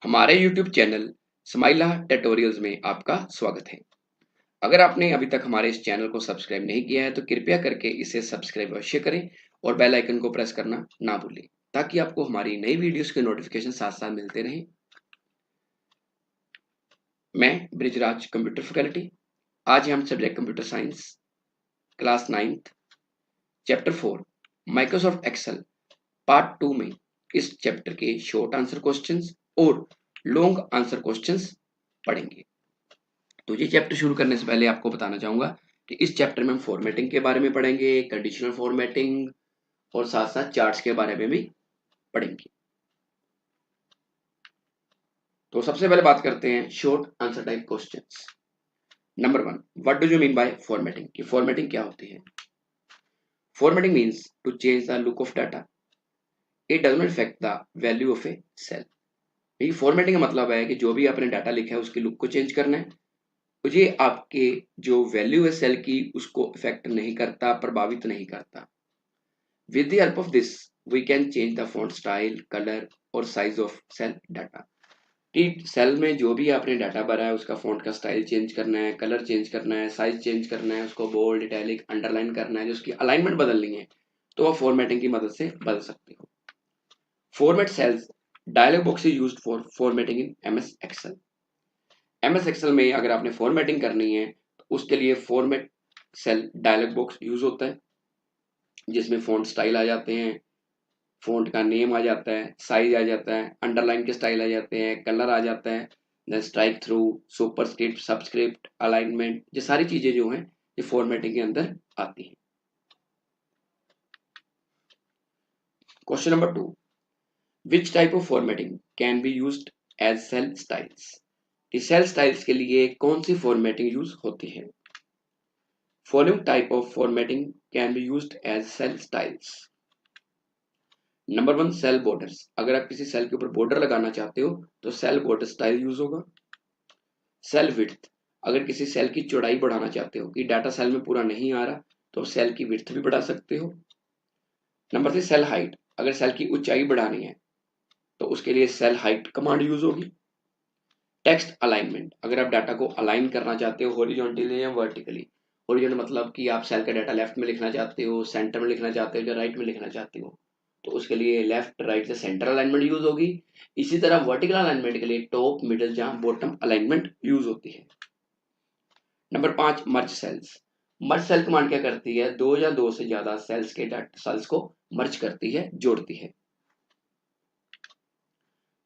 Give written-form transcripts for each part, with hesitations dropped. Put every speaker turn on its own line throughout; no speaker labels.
हमारे YouTube channel स्माइला tutorials में आपका स्वागत है। अगर आपने अभी तक हमारे इस चैनल को सब्सक्राइब नहीं किया है तो कृपया करके इसे सब्सक्राइब अवश्य करें और बेल आइकन को प्रेस करना ना भूलें ताकि आपको हमारी नई वीडियोस के नोटिफिकेशन साथ साथ मिलते रहें। मैं ब्रिजराज कंप्यूटर फैकल्टी। आज हम subject computer science class 9th chapter 4 Microsoft Excel part 2 में इस चैप्टर के शॉर्ट आंसर क्वेश्चंस और लॉन्ग आंसर क्वेश्चंस पढ़ेंगे। तो ये चैप्टर शुरू करने से पहले आपको बताना चाहूंगा कि इस चैप्टर में हम फॉर्मेटिंग के बारे में पढ़ेंगे, कंडीशनल फॉर्मेटिंग और साथ साथ चार्ट्स के बारे में भी पढ़ेंगे। तो सबसे पहले बात करते हैं short answer type questions. Number 1, what do you mean by formatting? कि फॉर्मेटिंग क्या होती है? Formatting means to change the look of data, it does not affect the value of a cell. ये फॉर्मेटिंग का मतलब है कि जो भी आपने डाटा लिखा है उसकी लुक को चेंज करना है, तो ये आपके जो वैल्यू है सेल की उसको इफेक्ट नहीं करता, प्रभावित नहीं करता। With the help of this, we can change the font style, color और size of cell data. कि सेल में जो भी आपने डाटा भरा है उसका फॉन्ट का स्टाइल चेंज करना है, कलर चेंज करना है, साइज चेंज करना है, उसको बोल्ड, इटैलिक, अंडरलाइन करना है, जो उसकी अलाइनमेंट बदलनी है तो आप फॉर्मेटिंग की मदद से बदल सकते हो। Format cells dialog box is used for formatting in MS Excel. MS Excel में अगर आपने फॉर्मेटिंग करनी है तो उसके लिए format cell dialog box use होता है जिसमें फॉन्ट स्टाइल आ जाते हैं, फॉन्ट का नेम आ जाता है, साइज आ जाता है, अंडरलाइन के स्टाइल आ जाते हैं, कलर आ जाता है, then strike through, superscript, subscript, alignment, ये सारी चीजें जो हैं ये फॉर्मेटिंग के अंदर आती हैं। Question number 2, which type of formatting can be used as cell styles? इस सेल स्टाइल्स के लिए कौन सी फॉर्मेटिंग यूज होती है? Following type of formatting can be used as cell styles. Number 1, cell borders. अगर आप किसी सेल के ऊपर बॉर्डर लगाना चाहते हो तो सेल बॉर्डर स्टाइल यूज होगा। सेल विड्थ, अगर किसी सेल की चौड़ाई बढ़ाना चाहते हो कि डाटा सेल में पूरा नहीं आ रहा तो सेल की विड्थ भी बढ़ा सकते हो। नंबर 3, सेल हाइट, अगर सेल की ऊंचाई बढ़ानी है तो उसके लिए सेल हाइट कमांड यूज होगी। टेक्स्ट अलाइनमेंट, अगर आप डाटा को अलाइन करना चाहते हो हॉरिजॉन्टली या वर्टिकली, हॉरिजॉन्टल मतलब कि आप सेल का डाटा लेफ्ट में लिखना चाहते हो, सेंटर में लिखना चाहते हो या राइट में लिखना चाहते हो तो उसके लिए लेफ्ट राइट से सेंटर अलाइनमेंट यूज होगी। इसी तरह वर्टिकल अलाइनमेंट के लिए टॉप, मिडिल या बॉटम अलाइनमेंट यूज होती है। Number 5, merge cells. मर्ज सेल कमांड क्या करती है? दो या दो से ज्यादा सेल्स के सेल्स को मर्ज करती है, जोड़ती है।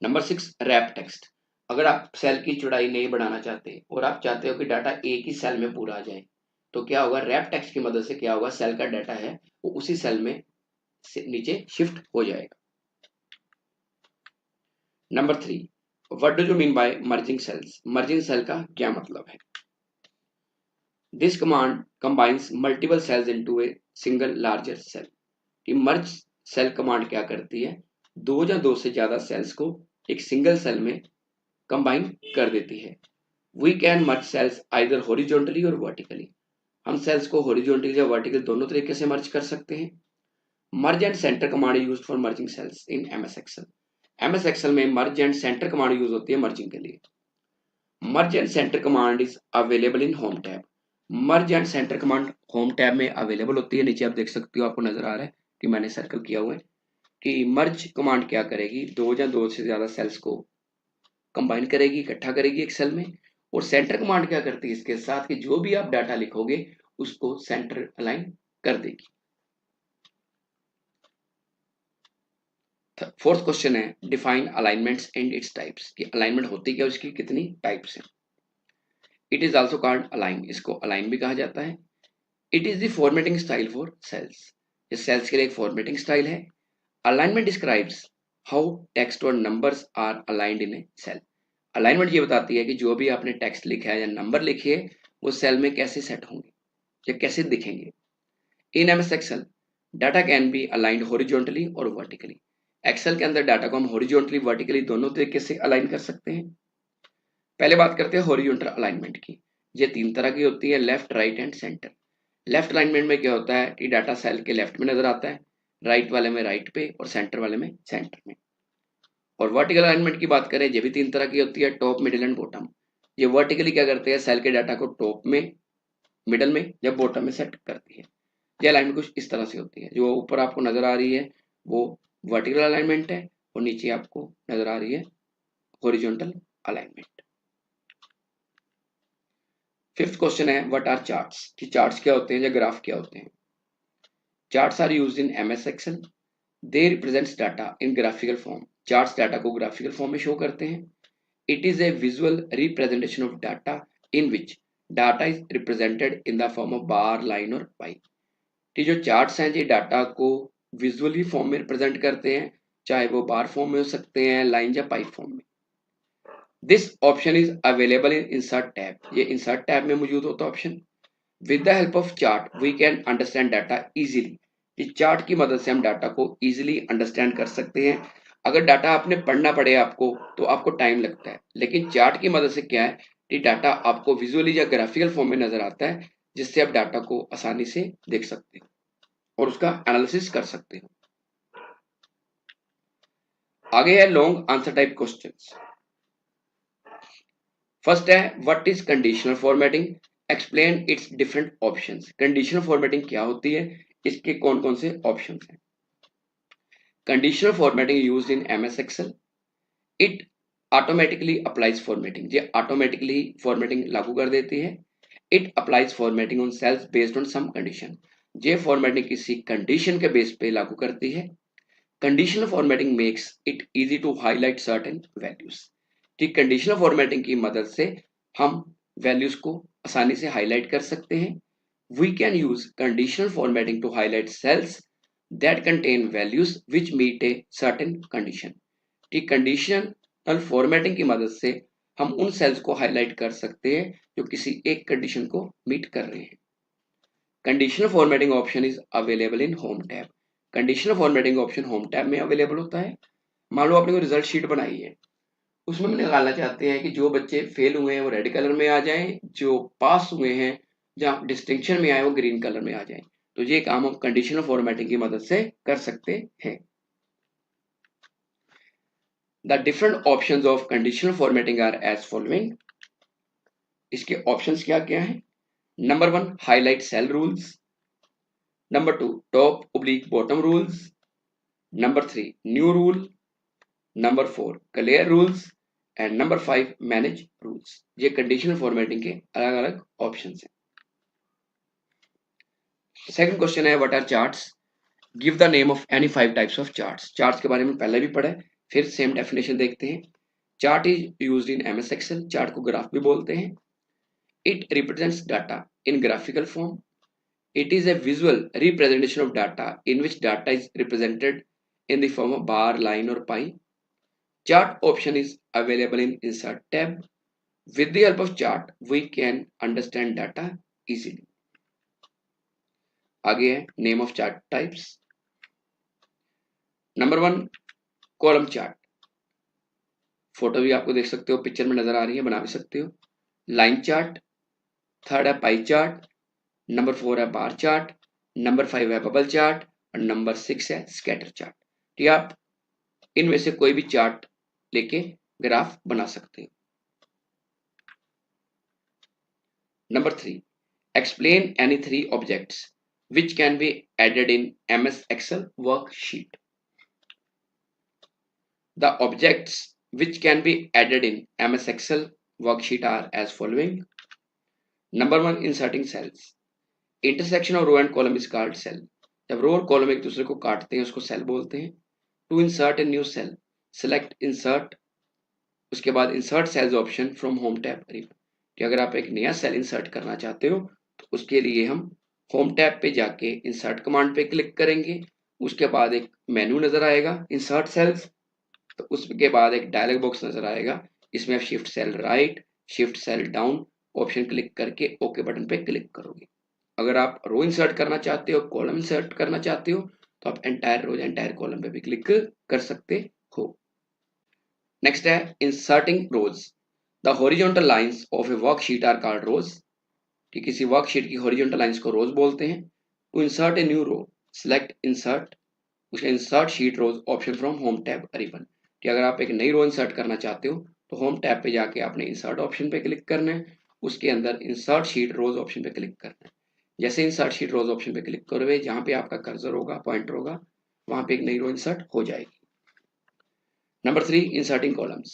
Number 6, wrap text. अगर आप सेल की चौड़ाई नहीं बढ़ाना चाहते और आप चाहते हो कि डाटा एक ही सेल में पूरा आ जाए तो क्या होगा? रैप टेक्स्ट की मदद से क्या होगा? सेल का डाटा है वो उसी सेल में से नीचे शिफ्ट हो जाएगा। Number 3, what do you mean by merging cells? Merging cell का क्या मतलब है? This command combines multiple cells into a single larger cell. कि मर्ज सेल कमांड क्या करती है? दो या दो से ज्यादा सेल्स को एक सिंगल सेल में कंबाइन कर देती है। We can merge cells either horizontally और वर्टिकली। हम सेल्स को हॉरिजॉन्टली या वर्टिकल दोनों तरीके से मर्ज कर सकते हैं। Merge and centre command used for merging cells in MS Excel. MS Excel में merge and centre command use होती है मर्जिंग के लिए। Merge and centre command is available in home tab. Merge and centre command home tab में available होती है। नीचे आप देख सकते हो, आपको नजर आ रहा है कि मैंने सर्कल किया हुआ है कि मर्ज कमांड क्या करेगी? दो या दो से ज्यादा सेल्स को कंबाइन करेगी, इकट्ठा करेगी एक सेल में। और सेंटर कमांड क्या करती है इसके साथ? कि जो भी आप डाटा लिखोगे उसको सेंटर अलाइन कर देगी। फोर्थ क्वेश्चन है, define alignments and its types. कि अलाइनमेंट होती क्या, उसकी कितनी टाइप्स हैं? It is also called align, इसको अलाइन भी कहा जाता है। It is the formatting style for cells, ये सेल्स के लिए एक फॉर्मेटिंग स्टाइल है। अलाइनमेंट डिस्क्राइब्स हाउ टेक्स्ट और numbers are aligned in a cell. Alignment ये बताती है कि जो भी आपने टेक्स्ट लिखा है या नंबर लिखे है वो सेल में कैसे सेट होंगे या कैसे दिखेंगे। In MS Excel data can be aligned horizontally और वर्टिकली। एक्सेल के अंदर डाटा को हम हॉरिजॉन्टली, वर्टिकली दोनों तरीके से अलाइन कर सकते हैं। पहले बात करते हैं हॉरिजॉन्टल अलाइनमेंट की। ये तीन तरह की होती है, left, right and centre. Left alignment में क्या होता है कि डाटा सेल के लेफ्ट में नजर आता है, राइट वाले में राइट पे और सेंटर वाले में सेंटर में। और वर्टिकल अलाइनमेंट की बात करें, ये भी 3 तरह की होती है, टॉप, मिडिल एंड बॉटम। ये वर्टिकली क्या करते हैं, सेल के डाटा को टॉप में, मिडल में या बॉटम में सेट करती है। ये अलाइनमेंट कुछ इस तरह से होती है। जो ऊपर आपको नजर आ रही है वो वर्टिकल अलाइनमेंट है और नीचे आपको नजर आ रही है हॉरिजॉन्टल अलाइनमेंट। फिफ्थ क्वेश्चन है व्हाट आर चार्ट्स, कि चार्ट्स क्या होते हैं या ग्राफ क्या होते हैं। Charts are used in MS Excel, they represents data in graphical form. Charts data को ग्राफिकल फॉर्म में शो करते हैं। It is a visual representation of data in which data is represented in the form of bar, line और pie. कि जो charts हैं ये data को विजुअली फॉर्म में रिप्रेजेंट करते हैं, चाहे वो बार फॉर्म में हो सकते हैं, लाइन या पाई फॉर्म में। This option is available in insert tab, ये इंसर्ट टैब में मौजूद होता है option. With the help of chart we can understand data easily, इस चार्ट की मदद से हम डाटा को इजीली अंडरस्टैंड कर सकते हैं। अगर डाटा आपने पढ़ना पड़े आपको तो आपको टाइम लगता है, लेकिन चार्ट की मदद से क्या है कि डाटा आपको विजुअली या ग्राफिकल फॉर्म में नजर आता है, जिससे आप डाटा को आसानी से देख सकते हो और उसका एनालिसिस कर सकते हो। आगे है long answer type questions. First है what is conditional formatting, explain its different options. Conditional formatting क्या होती है, इसके कौन कौन से ऑप्शंस हैं। Conditional formatting used in MS Excel, it automatically applies formatting, ये ऑटोमेटिकली फॉर्मेटिंग लागू कर देती है। It applies formatting on cells based on some condition, ये फॉर्मेटिंग किसी कंडीशन के बेस पे लागू करती है। Conditional formatting makes it easy to highlight certain values, कि कंडीशनल फॉर्मेटिंग की मदद से हम वैल्यूज को आसानी से हाईलाइट कर सकते हैं। We can use conditional formatting to highlight cells that contain values which meet a certain condition, कि कंडीशनल फॉर्मेटिंग की मदद से हम उन सेल्स को हाईलाइट कर सकते हैं जो किसी एक कंडीशन को मीट कर रहे हैं। Conditional formatting option is available in home tab, conditional formatting option home tab में अवेलेबल होता है। मान लो आपने कोई रिजल्ट शीट बनाई है, उसमें हम निकालना चाहते हैं कि जो बच्चे फेल हुए हैं वो रेड कलर में आ जाएं, जो पास हुए हैं या डिस्टिंक्शन में आए वो ग्रीन कलर में आ जाएं। तो ये काम हम कंडीशनल फॉर्मेटिंग की मदद से कर सकते हैं। The different options of conditional formatting are as following, इसके ऑप्शंस क्या क्या हैं। Number 1 highlight cell rules, number 2 top oblique bottom rules, number 3 new rule, number 4 clear rules and number 5 manage rules. ये कंडीशनल फॉर्मेटिंग के अलग अलग options हैं। Second question है what are charts, give the name of any 5 types of charts. Charts के बारे में पहले भी पढ़ा है, फिर सेम डेफिनेशन देखते हैं। Chart is used in MS Excel, chart को ग्राफ भी बोलते हैं। It represents data in graphical form, it is a visual representation of data in which data is represented in the form of bar, line or pie. Chart option is available in insert tab. With the help of chart we can understand data easily. आगे है name of chart types. Number 1 column chart, photo भी आपको देख सकते हो, picture में नजर आ रही है, बना भी सकते हो। लाइन चार्ट, थर्ड है पाई चार्ट, नंबर 4 है बार चार्ट, नंबर 5 है बबल चार्ट और नंबर 6 है स्कैटर चार्ट। तो आप इनमें से कोई भी चार्ट लेके ग्राफ बना सकते हो। Number 3 explain any 3 objects which can be added in MS Excel worksheet. The objects which can be added in MS Excel worksheet are as following. Number 1 inserting cells. Intersection of row and column is called cell. जब रो और column एक दूसरे को काटते हैं उसको cell बोलते हैं। To insert a new cell, select insert, उसके बाद insert cells option from home tab. कि अगर आप एक नया सेल इंसर्ट करना चाहते हो तो उसके लिए हम होम टैब पे जाके इंसर्ट कमांड पे क्लिक करेंगे। उसके बाद एक मेन्यू नजर आएगा इंसर्ट सेल्स, तो उसके बाद एक डायलॉग बॉक्स नजर आएगा, इसमें आप shift cell right, shift cell down option click करके ओके बटन पे क्लिक करोगे। अगर आप रो इंसर्ट करना चाहते हो, कॉलम इंसर्ट करना चाहते हो तो आप एंटायर रो एंटायर कॉलम पे भी क्लिक कर सकते हो। नेक्स्ट है inserting rows. The horizontal lines of a worksheet are called rows, कि किसी वर्कशीट की हॉरिजॉन्टल लाइंस को रोज बोलते हैं। To insert a new row, select insert, उसके insert sheet rows option from home tab ribbon. कि अगर आप एक नई रो इंसर्ट करना चाहते हो तो होम टैब पे जाके आपने इंसर्ट ऑप्शन पे क्लिक करना है, उसके अंदर इंसर्ट शीट रोज ऑप्शन पे क्लिक करना है। जैसे इंसर्ट शीट रोज ऑप्शन पे क्लिक करोगे, जहां पे आपका कर्सर होगा, पॉइंटर होगा, वहां पे एक नई रो इंसर्ट हो जाएगी। Number 3, inserting columns.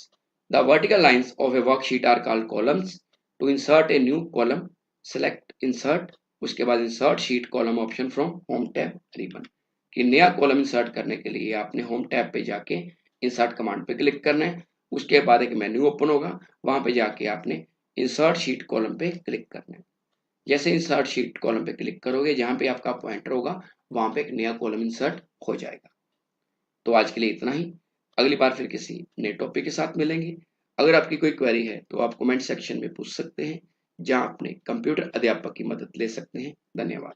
The vertical lines of a worksheet are called columns. To insert a new column, select insert, उसके बाद insert sheet column option from home tab ribbon। कि नया कॉलम इंसर्ट करने के लिए आपने होम टैब पे जाके इंसर्ट कमांड पे क्लिक करना है, उसके बाद एक मेन्यू ओपन होगा, वहां पे जाके आपने इंसर्ट शीट कॉलम पे क्लिक करना है। जैसे इंसर्ट शीट कॉलम पे क्लिक करोगे, जहां पे आपका पॉइंटर होगा, वहां पे एक नया कॉलम इंसर्ट हो जाएगा। तो आज के लिए इतना ही। अगली बार फिर किसी नए टॉपिक के साथ मिलेंगे। अगर आपकी कोई क्वेरी है तो आप कमेंट सेक्शन में पूछ सकते हैं, जहां अपने कंप्यूटर अध्यापक की मदद ले सकते हैं। धन्यवाद।